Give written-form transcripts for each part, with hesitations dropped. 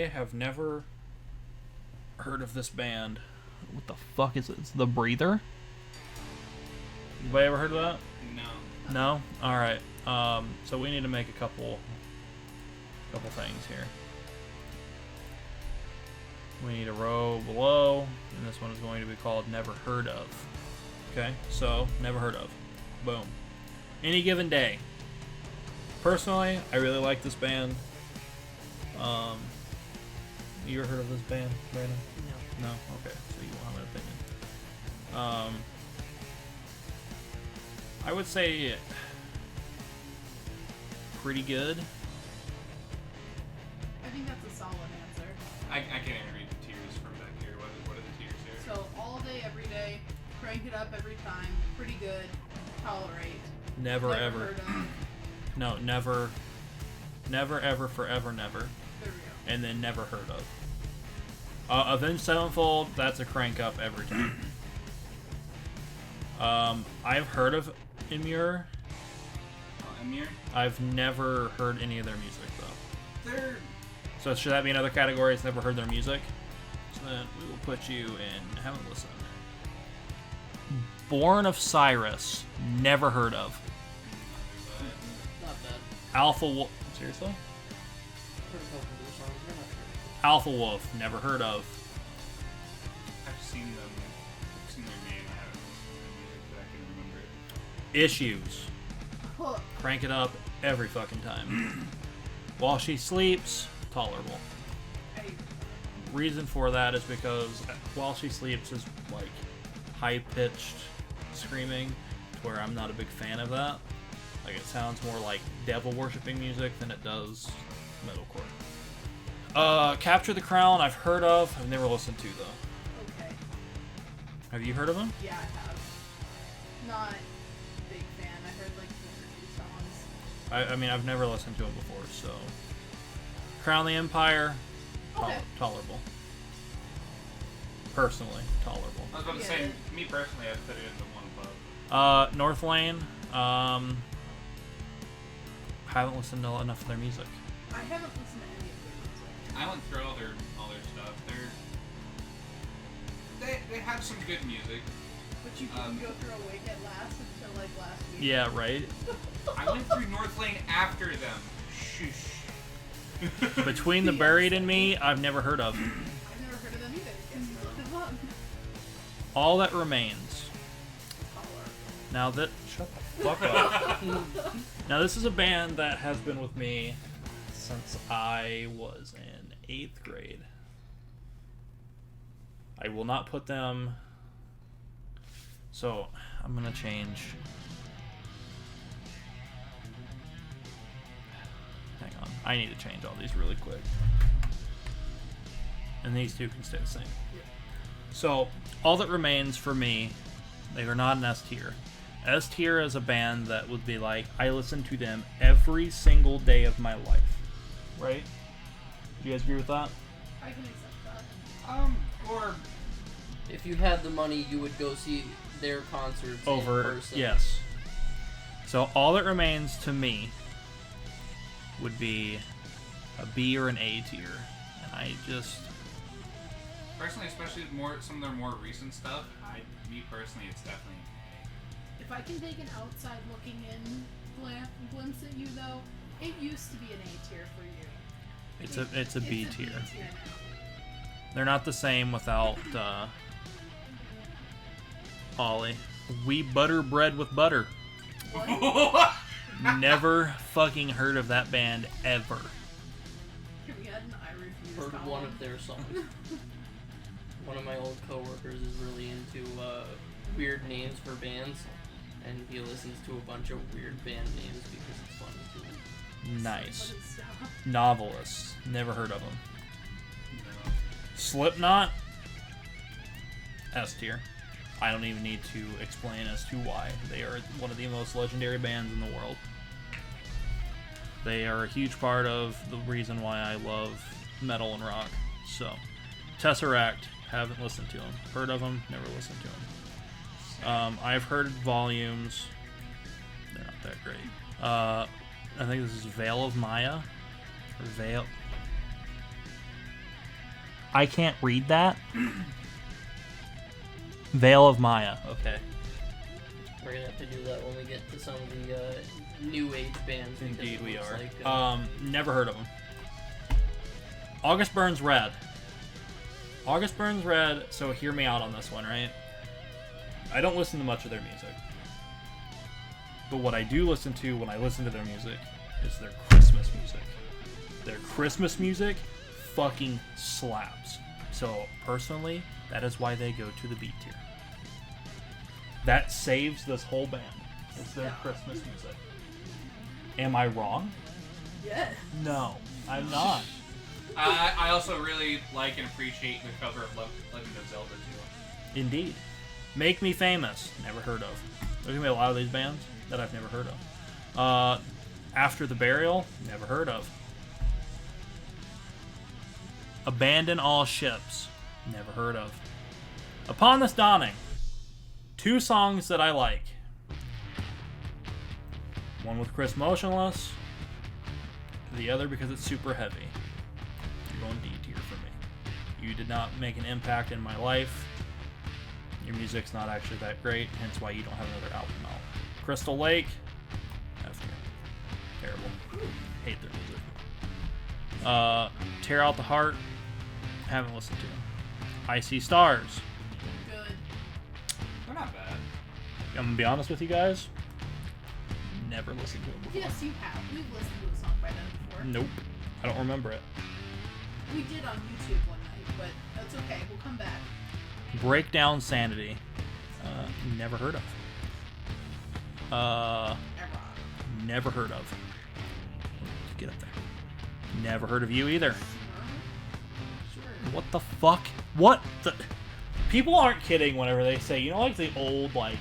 have never heard of this band. What the fuck is it? It's The Breather? Anybody ever heard of that? No. No? Alright. So we need to make a couple things here. We need a row below, and this one is going to be called Never Heard Of. Okay, so Never Heard Of. Boom. Any Given Day. Personally, I really like this band. You ever heard of this band, Brandon? No. No? Okay, so you won't have an opinion. I would say pretty good. I think that's a solid answer. I can't even read the tiers from back here. What are the tiers here? So all day, every day, crank it up every time, pretty good, tolerate. Never ever. Heard of. No, never ever, forever, never. There we go. And then Never Heard Of. Avenged Sevenfold, that's a crank up every time. I've heard of Immure. Immure? I've never heard any of their music, though. They're... So should that be another category? It's never heard their music? So then we will put you in haven't listened. Born of Cyrus, never heard of. Not bad. Alpha Wolf, seriously? Heard a couple of their songs, they're not great. Alpha Wolf, never heard of. I've seen them. I've seen their name. I haven't listened to their music, but I can remember it. Issues. Hook. Crank it up every fucking time. While She Sleeps, tolerable. Hey, Reason for that is because While She Sleeps is like high-pitched screaming, to where I'm not a big fan of that. Like, it sounds more like devil-worshipping music than it does metalcore. Capture the Crown, I've heard of. I've never listened to, though. okay. Have you heard of them? Yeah, I have. Not a big fan. I heard like 2 or 3 songs. I mean, I've never listened to them before, so... Crown the Empire, Okay. tolerable. Personally, tolerable. I was about to Yeah. say, me personally, I'd put it into one above. North Lane, haven't listened to enough of their music. I haven't listened to any of their music. I went through all their stuff. They have some good music. But you couldn't go through Awake at Last until like last week. Yeah, right? I went through North Lane after them. Shush. Between the Buried and Me, I've never heard of. I've never heard of them either. Guess you looked them up. All That Remains. Now that... Shut the fuck up. Now this is a band that has been with me since I was in 8th grade. I will not put them... So, I'm gonna change... Hang on. I need to change all these really quick. And these two can stay the same. So, All That Remains for me, they are not an S tier. S tier is a band that would be like, I listen to them every single day of my life. Right? Do you guys agree with that? I can accept that. Or If you had the money, you would go see their concerts in Over, person. yes. So All That Remains to me would be a B or an A tier. And I just... personally, especially some of their more recent stuff, me personally, it's definitely. If I can take an outside looking in glimpse at you though, it used to be an A tier for you. It's a B tier. now. They're not the same without Ollie. We butter bread with butter. What? Never fucking heard of that band ever. Can we add an I refuse Heard column? one of their songs. One of my old coworkers is really into weird names for bands, and he listens to a bunch of weird band names because it's funny to him. Nice. What is that? Novelists. Never heard of them. No. Slipknot. S tier. I don't even need to explain as to why. They are one of the most legendary bands in the world. They are a huge part of the reason why I love metal and rock. So, Tesseract. Haven't listened to them. Heard of them. Never listened to them. I've heard Volumes. They're not that great. I think this is Veil of Maya. Or Veil. I can't read that. Veil of Maya. Okay. We're gonna have to do that when we get to some of the new age bands. because Indeed it we looks are. Like, Never heard of them. August Burns Red. August Burns Red, so hear me out on this one, right? I don't listen to much of their music. But what I do listen to when I listen to their music is their Christmas music. Their Christmas music fucking slaps. So, personally, that is why they go to the B tier. That saves this whole band. It's their Christmas music. Am I wrong? Yes. No, I'm not. I also really like and appreciate the cover of Legend of Zelda too. Indeed. Make Me Famous. Never heard of. There's gonna be a lot of these bands that I've never heard of. After the Burial. Never heard of. Abandon All Ships. Never heard of. Upon This Dawning. 2 songs that I like. One with Chris Motionless. The other because it's super heavy. You're going D tier for me. You did not make an impact in my life. Your music's not actually that great, hence why you don't have another album out. Crystal Lake. F tier. Terrible. Hate their music. Tear Out the Heart. Haven't listened to them. I See Stars. Good. They're not bad. I'm gonna be honest with you guys. Never listened to them before. Yes, you have. We've listened to a song by them before. Nope. I don't remember it. We did on YouTube one night, but that's okay. We'll come back. Breakdown Sanity. Never heard of. Ever. Never heard of. Get up there. Never heard of you either. Sure. What the fuck? What the? People aren't kidding whenever they say, you know, like the old, like,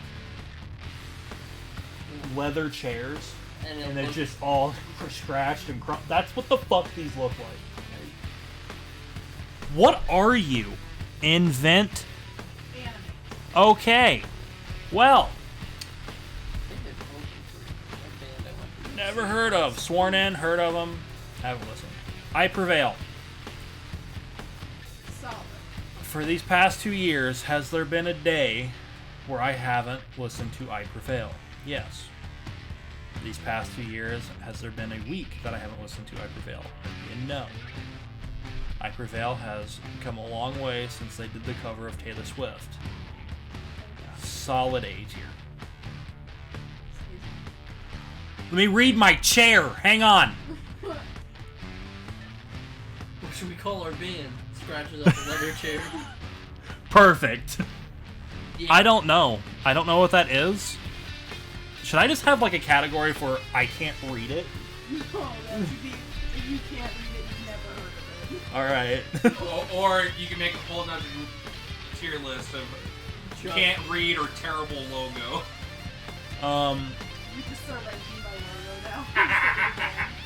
leather chairs, and they're just all scratched and crumpled. That's what the fuck these look like. What are you? Invent? Anime. Okay. Well, never heard of. Sworn In, heard of them. Haven't listened. I Prevail. Solid. For these past 2 years, has there been a day where I haven't listened to I Prevail? Yes. These past 2 years, has there been a week that I haven't listened to I Prevail? And no. I Prevail has come a long way since they did the cover of Taylor Swift. Solid A tier. Let me read my chair. Hang on. What should we call our band? Scratches up a leather chair. Perfect. Yeah. I don't know. I don't know what that is. Should I just have like a category for I can't read it? No, that should be. If you can't read it, you've never heard of it. Alright. Or you can make a whole nother tier list of can't read or terrible logo. You just start ranking by logo now.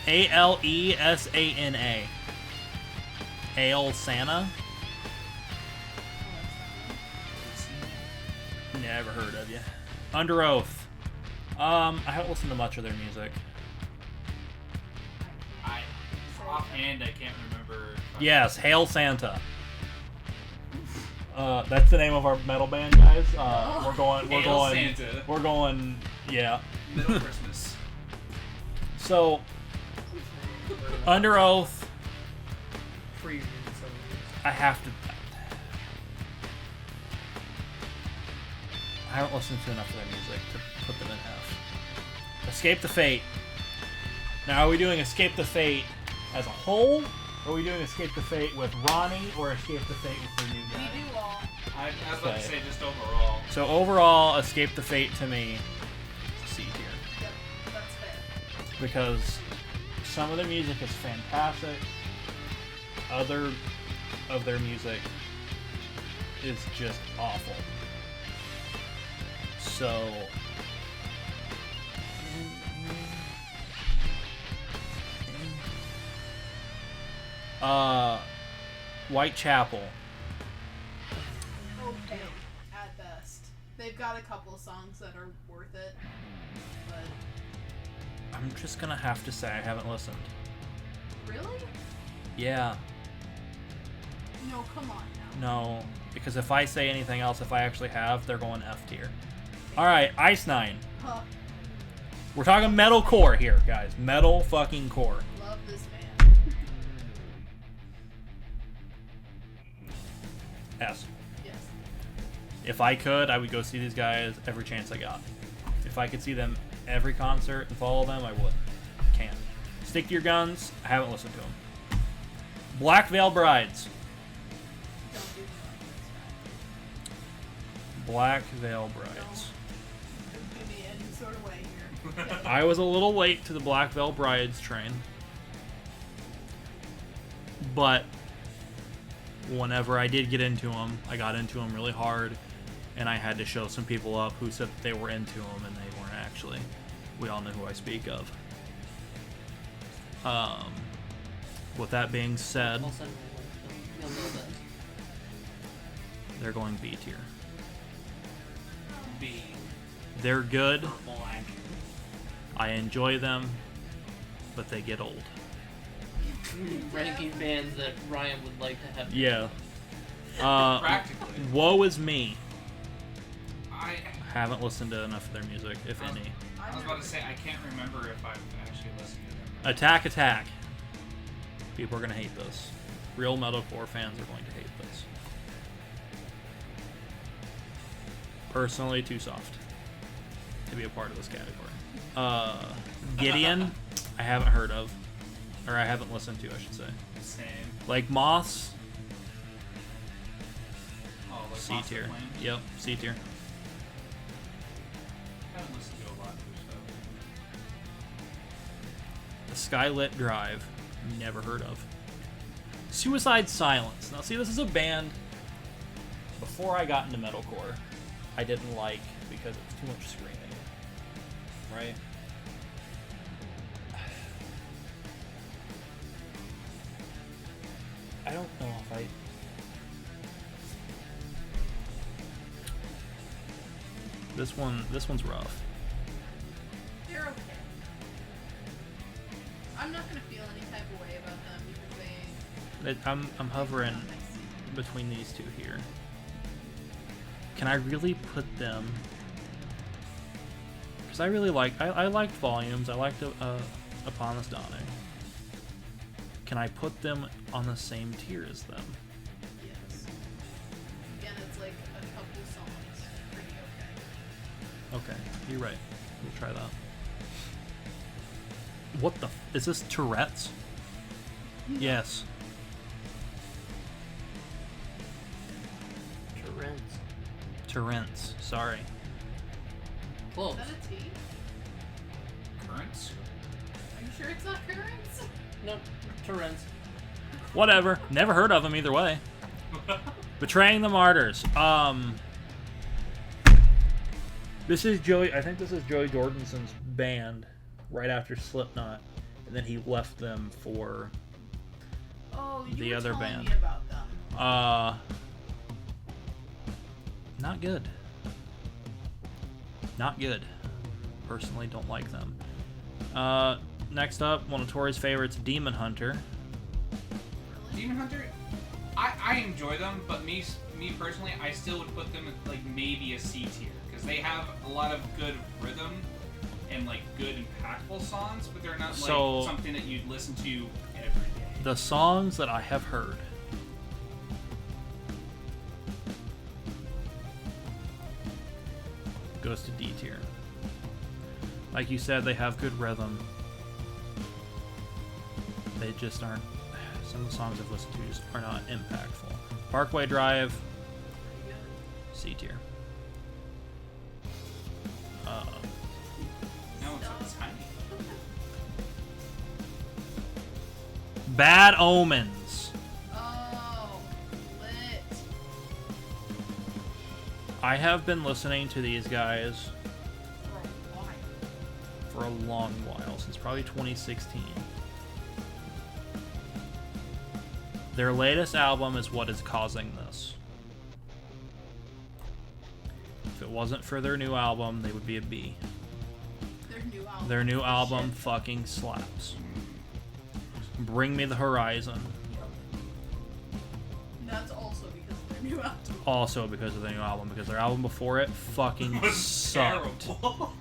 Alesana. Ale Santa? Never heard of you. Under Oath. I haven't listened to much of their music. Offhand, I can't remember. Yes, Hail Santa. That's the name of our metal band, guys. We're going, Santa. we're going, yeah. Middle Christmas. So, Under Oath, Pre-read some of I have to. I haven't listened to enough of their music to put them in F. Escape the Fate. Now, are we doing Escape the Fate as a whole? Or are we doing Escape the Fate with Ronnie or Escape the Fate with the new We guy? do all. I was about to Okay. say just overall. So overall, Escape the Fate to me is C tier. Yep, that's fair. Because some of their music is fantastic. Other of their music is just awful. So Whitechapel. Okay, at best. They've got a couple songs that are worth it, but I'm just gonna have to say I haven't listened. really? Yeah. No, come on now. No, because if I say anything else, if I actually have, they're going F tier. Alright, Ice Nine. Huh. We're talking metalcore here, guys. Metal fucking core. Love this man. S. Yes. If I could, I would go see these guys every chance I got. If I could see them every concert and follow them, I would. Can't. Stick to Your Guns. I haven't listened to them. Black Veil Brides. Don't do me Black Veil Brides. Don't give me any sort of way here. I was a little late to the Black Veil Brides train. But whenever I did get into them, I got into them really hard. And I had to show some people up who said that they were into them and they weren't actually. We all know who I speak of. With that being said, I'll send you a little bit. they're going B tier. B. They're good. Black. I enjoy them, but they get old. Ranking bands that Ryan would like to have. Yeah. Practically. Woe Is Me. I Haven't listened to enough of their music, if any. I was about to say I can't remember if I've actually listened to them. Attack Attack. People are going to hate this. Real metalcore fans are going to hate this. Personally, too soft to be a part of this category. Gideon, I haven't heard of. Or I haven't listened to, I should say. Same. Like Moss, Oh, like C Monster tier. Flame? Yep, C tier. I haven't listened to a lot of their stuff. The Skylit Drive, never heard of. Suicide Silence. Now, see, this is a band. Before I got into metalcore, I didn't like because it was too much screaming. Right? I don't know if I. This one's rough. They're okay. I'm not gonna feel any type of way about them because they. I'm hovering between these two here. Can I really put them? Because I really I liked Volumes. I liked Upon This Dawning. Can I put them on the same tier as them? Yes. Again, it's like a couple songs. Pretty okay. Okay, you're right. We'll try that. What the? Is this Tourette's? Yes. Tourette's. Sorry. Close. Is that a T? Currents? Are you sure it's not currents? No, Torrents. Whatever. Never heard of them either way. Betraying the Martyrs. This is Joey. I think this is Joey Jordenson's band right after Slipknot, and then he left them for Oh, you The were other telling band. me about them. Not good. Not good. Personally, don't like them. Next up, one of Tori's favorites, Demon Hunter. Demon Hunter, I enjoy them, but me personally, I still would put them at like maybe a C tier because they have a lot of good rhythm and like good impactful songs, but they're not So- like something that you'd listen to every day. The songs that I have heard. Goes to D tier. Like you said, they have good rhythm. They just aren't. Some of the songs I've listened to just are not impactful. Parkway Drive, Pretty good. C tier. No, it's tiny. Bad Omens. Oh, lit. I have been listening to these guys For a while. for a long while, since probably 2016. Their latest album is what is causing this. If it wasn't for their new album, they would be a B. Their new album Shit. fucking slaps. Bring Me the Horizon. No, their new album. Also because of the new album, because their album before it fucking was sucked. terrible.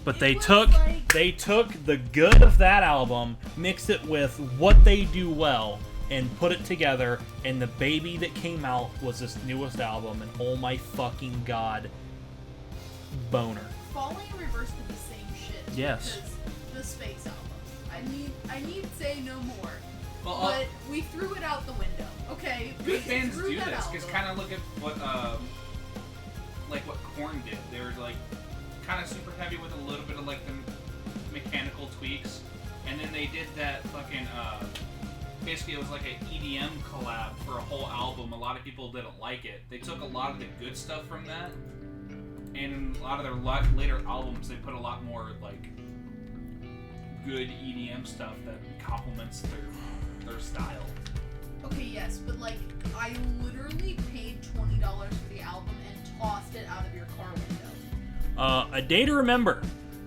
But It they was took like- they took the good of that album, mixed it with what they do well, and put it together, and the baby that came out was this newest album, and oh my fucking god, boner. Falling in Reverse did the same shit. Yes. Because the Space album. I need say no more. Well, But we threw it out the window. Okay. good We bands threw do that this, because album. kind of look at what Korn did. They were like kind of super heavy with a little bit of like the mechanical tweaks, and then they did that fucking basically it was like an EDM collab for a whole album. A lot of people didn't like it. They took a lot of the good stuff from that, and in a lot of their later albums, they put a lot more like good EDM stuff that complements their style. Okay, yes, but like, I literally paid $20 for the album and tossed it out of your car window. A Day to Remember.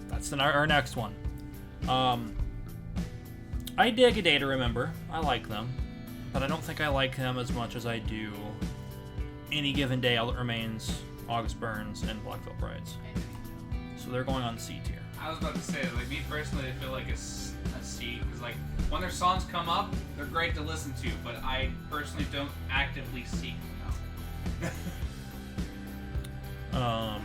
That's our next one. I dig A Day to Remember. I like them. But I don't think I like them as much as I do Any Given Day, All That Remains, August Burns, and Blackville Brides. So they're going on C tier. I was about to say, like, me personally, I feel like it's a C, because, like, when their songs come up, they're great to listen to, but I personally don't actively seek them out.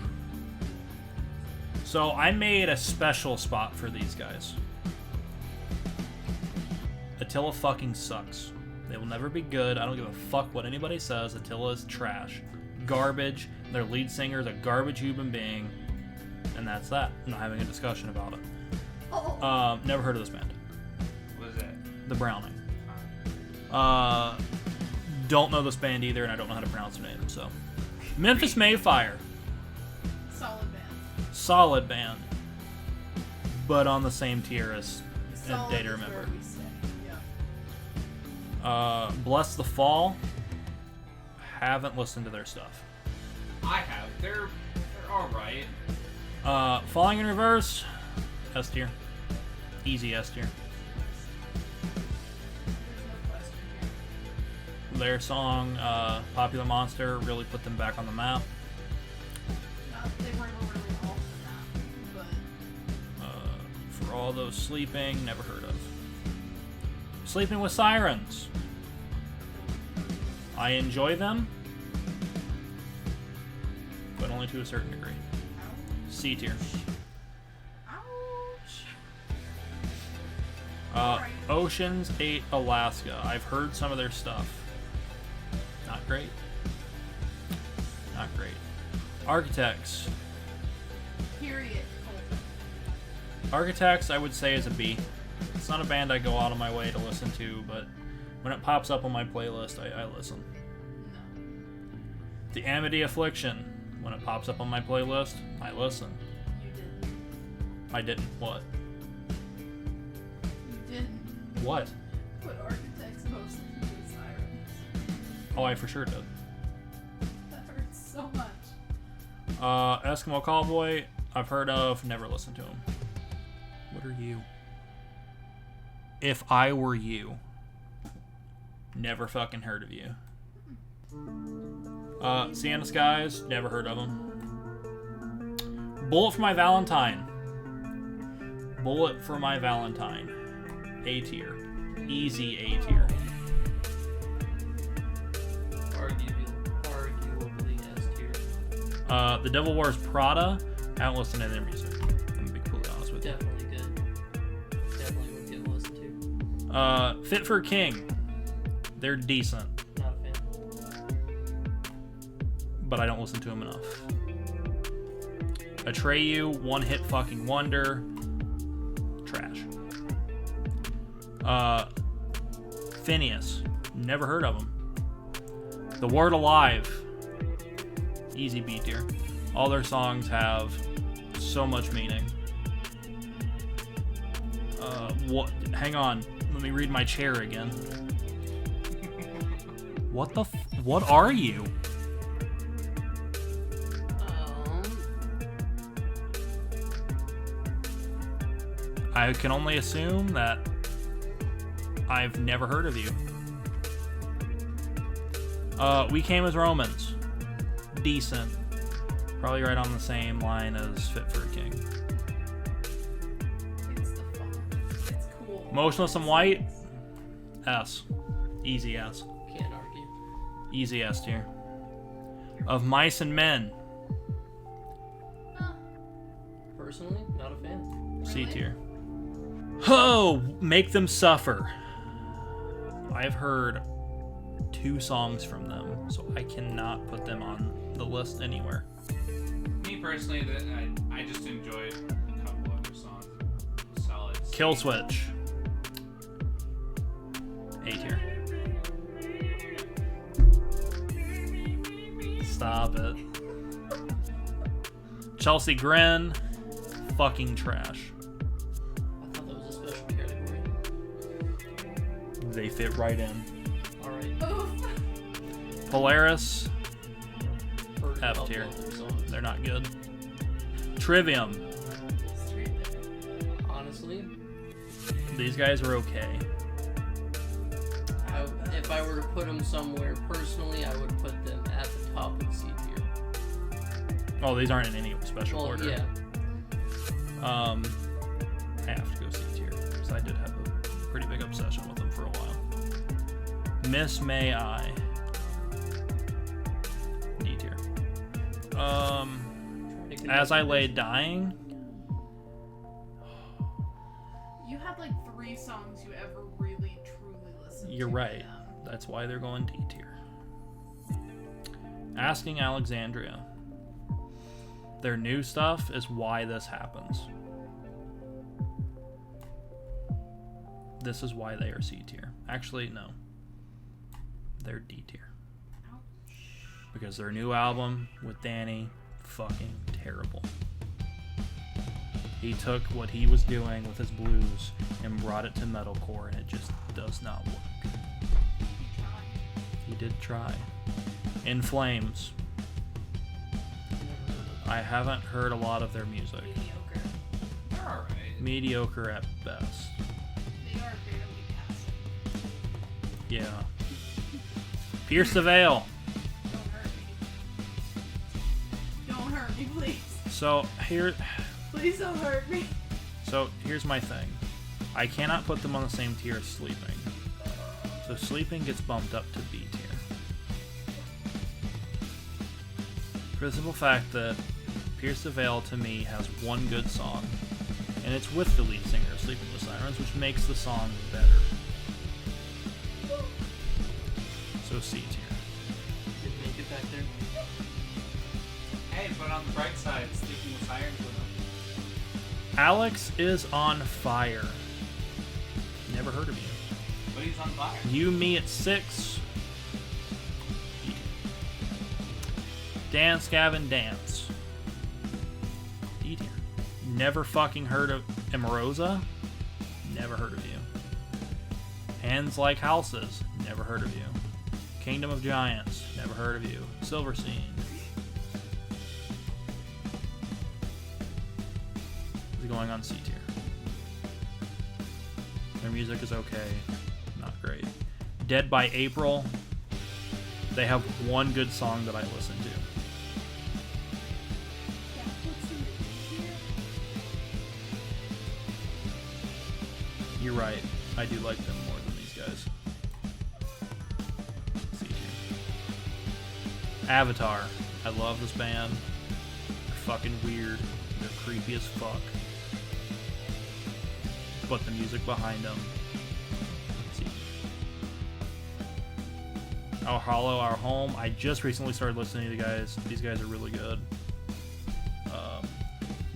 So I made a special spot for these guys. Attila fucking sucks. They will never be good. I don't give a fuck what anybody says. Attila is trash. Garbage. Their lead singer is a garbage human being. And that's that. I'm not having a discussion about it. Oh, Never heard of this band. What is that? The Browning. Don't know this band either, and I don't know how to pronounce their name, so. Memphis Mayfire. solid band. Solid band. But on the same tier as Solid Day to is Remember. where we stay. Yeah. Bless the Fall. Haven't listened to their stuff. I have. They're alright. Falling in Reverse. S tier. Easy S tier. There's no question here. Their song, Popular Monster, really put them back on the map. They weren't really off the map, but For All Those Sleeping, never heard of. Sleeping with Sirens. I enjoy them, but only to a certain degree. C tier. ouch. Oceans 8 Alaska. I've heard some of their stuff. Not great. Not great. Architects. Period. Architects, I would say, is a B. It's not a band I go out of my way to listen to, but when it pops up on my playlist, I listen. No. The Amity Affliction. When it pops up on my playlist, I listen. You didn't. I didn't. What? You didn't What? put Architects mostly with Sirens. Oh, I for sure did. That hurts so much. Eskimo Callboy, I've heard of, never listened to him. What are you? If I were you, never fucking heard of you. Sienna Skies, never heard of him. Bullet for My Valentine. Bullet for My Valentine. A tier. Easy A tier. Arguably S tier. The Devil Wears Prada, I haven't listened to their music. I'm gonna be completely honest with you. Definitely good. Definitely would get listened to. Fit for a King. They're decent, Not a fan. but I don't listen to them enough. Atreyu, one hit fucking wonder. Trash. Phineas, never heard of him. The Word Alive, easy B tier. All their songs have so much meaning. What? Hang on, let me read my chair again. What the? What are you? I can only assume that I've never heard of you. We Came as Romans. Decent. Probably right on the same line as Fit for a King. It's the font. It's cool. Motionless in White. S. Easy S. Can't argue. Easy S tier. Of Mice and Men. Personally, not a fan. C Really? tier. Oh, Make Them Suffer. I've heard 2 songs from them, so I cannot put them on the list anywhere. Me personally, I just enjoyed a couple other songs. Solid. Kill Switch. A tier. Stop it. Chelsea Grin. Fucking trash. I thought that was a special category. They fit right in. Alright. Oof. Polaris. Heard F about tier. both their songs. They're not good. Trivium. Straight there. Honestly, These guys are okay. if I were to put them somewhere personally, I would put them at the top of C tier. Oh, these aren't in any special Well, order. yeah. I have to go C tier because I did have a pretty big obsession with them for a while. Miss May I. D tier. As I Lay Dying. You had like 3 songs you ever really truly listened to. You're right. Them. That's why they're going D tier. Asking Alexandria. Their new stuff is why this happens. This is why they are C tier. Actually, no. They're D tier. Because their new album with Danny, fucking terrible. He took what he was doing with his blues and brought it to metalcore, and it just does not work. He did try. In Flames. I haven't heard a lot of their music. Mediocre. They're alright. Mediocre at best. They are barely passing. Yeah. Pierce the Veil. Don't hurt me. Don't hurt me, please. So Please don't hurt me. here's my thing. I cannot put them on the same tier as Sleeping. So Sleeping gets bumped up to B tier. For the simple fact that Pierce the Veil to me has one good song, and it's with the lead singer of Sleeping with Sirens, which makes the song better. So C tier. Didn't make it back there. Hey, but on the bright side, Sleeping with Sirens with them. Alex is on fire. Never heard of you. But he's on fire. You, Me at 6. Dance, Gavin, Dance. D tier. Never fucking heard of Emerosa. Never heard of you. Hands Like Houses. Never heard of you. Kingdom of Giants. Never heard of you. Silverstein. Is going on C tier. Their music is okay. Not great. Dead by April. They have one good song that I listen to. Yeah, what's in the here? You're right. I do like them more than these guys. C tier. Avatar. I love this band. They're fucking weird. They're creepy as fuck. But the music behind them. C tier. Our Hollow, Our Home. I just recently started listening to the guys. These guys are really good.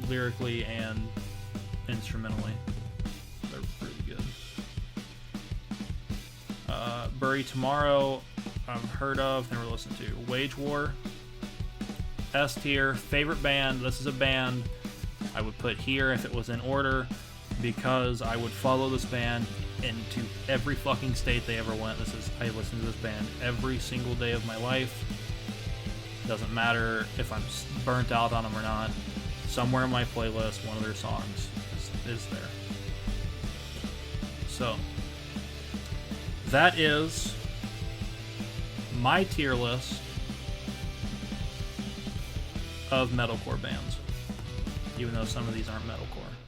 Lyrically and instrumentally. They're really good. Bury Tomorrow, I've heard of, never listened to. Wage War, S tier. Favorite band, this is a band I would put here if it was in order, because I would follow this band into every fucking state they ever went. I listen to this band every single day of my life. Doesn't matter if I'm burnt out on them or not. Somewhere in my playlist, one of their songs is there. So, that is my tier list of metalcore bands, even though some of these aren't metalcore.